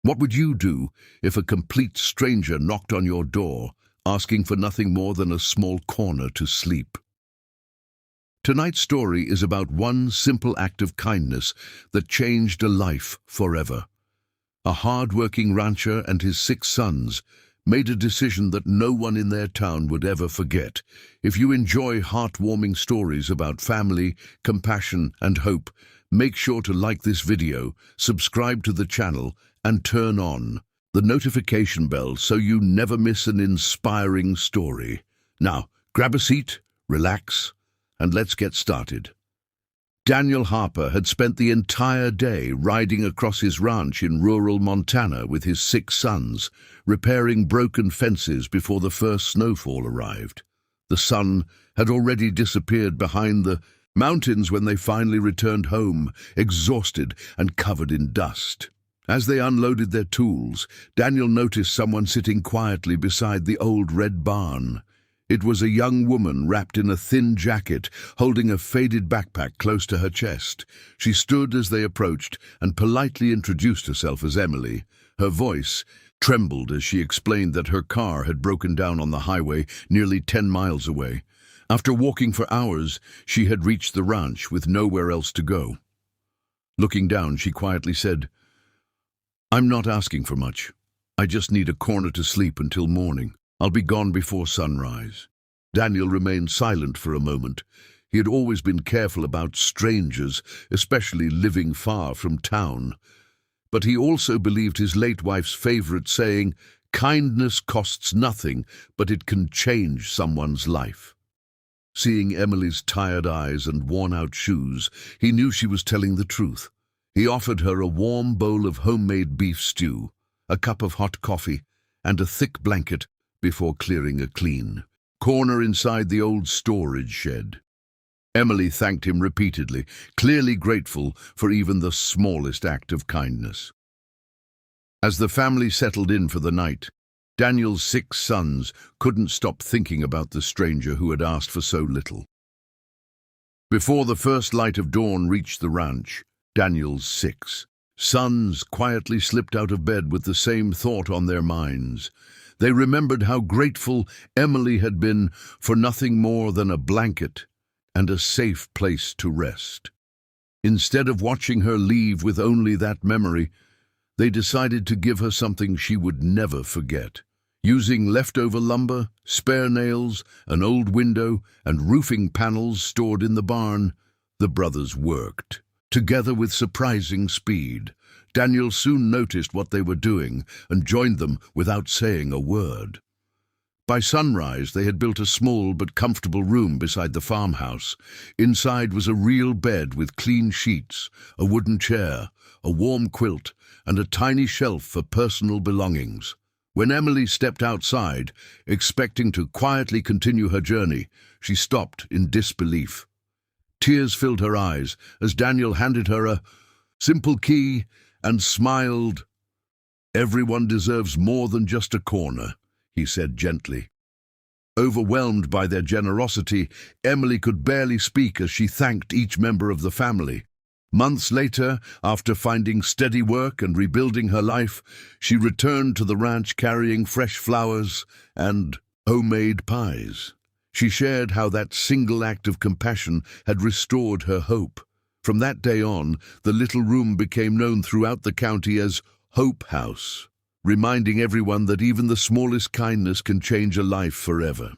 What would you do if a complete stranger knocked on your door, asking for nothing more than a small corner to sleep? Tonight's story is about one simple act of kindness that changed a life forever. A hard-working rancher and his 6 sons made a decision that no one in their town would ever forget. If you enjoy heartwarming stories about family, compassion, and hope, make sure to like this video, subscribe to the channel, and turn on the notification bell so you never miss an inspiring story. Now, grab a seat, relax, and let's get started. Daniel Harper had spent the entire day riding across his ranch in rural Montana with his 6 sons, repairing broken fences before the first snowfall arrived. The sun had already disappeared behind the mountains when they finally returned home, exhausted and covered in dust. As they unloaded their tools, Daniel noticed someone sitting quietly beside the old red barn. It was a young woman wrapped in a thin jacket, holding a faded backpack close to her chest. She stood as they approached and politely introduced herself as Emily. Her voice trembled as she explained that her car had broken down on the highway nearly 10 miles away. After walking for hours, she had reached the ranch with nowhere else to go. Looking down, she quietly said, "I'm not asking for much. I just need a corner to sleep until morning. I'll be gone before sunrise." Daniel remained silent for a moment. He had always been careful about strangers, especially living far from town. But he also believed his late wife's favorite saying, "Kindness costs nothing, but it can change someone's life." Seeing Emily's tired eyes and worn-out shoes, he knew she was telling the truth. He offered her a warm bowl of homemade beef stew, a cup of hot coffee, and a thick blanket before clearing a clean corner inside the old storage shed. Emily thanked him repeatedly, clearly grateful for even the smallest act of kindness. As the family settled in for the night, Daniel's 6 sons couldn't stop thinking about the stranger who had asked for so little. Before the first light of dawn reached the ranch, Daniel's 6 sons quietly slipped out of bed with the same thought on their minds. They remembered how grateful Emily had been for nothing more than a blanket and a safe place to rest. Instead of watching her leave with only that memory, they decided to give her something she would never forget. Using leftover lumber, spare nails, an old window, and roofing panels stored in the barn, the brothers worked together with surprising speed. Daniel soon noticed what they were doing and joined them without saying a word. By sunrise, they had built a small but comfortable room beside the farmhouse. Inside was a real bed with clean sheets, a wooden chair, a warm quilt, and a tiny shelf for personal belongings. When Emily stepped outside, expecting to quietly continue her journey, she stopped in disbelief. Tears filled her eyes as Daniel handed her a simple key and smiled. "Everyone deserves more than just a corner," he said gently. Overwhelmed by their generosity, Emily could barely speak as she thanked each member of the family. Months later, after finding steady work and rebuilding her life, she returned to the ranch carrying fresh flowers and homemade pies. She shared how that single act of compassion had restored her hope. From that day on, the little room became known throughout the county as Hope House, reminding everyone that even the smallest kindness can change a life forever.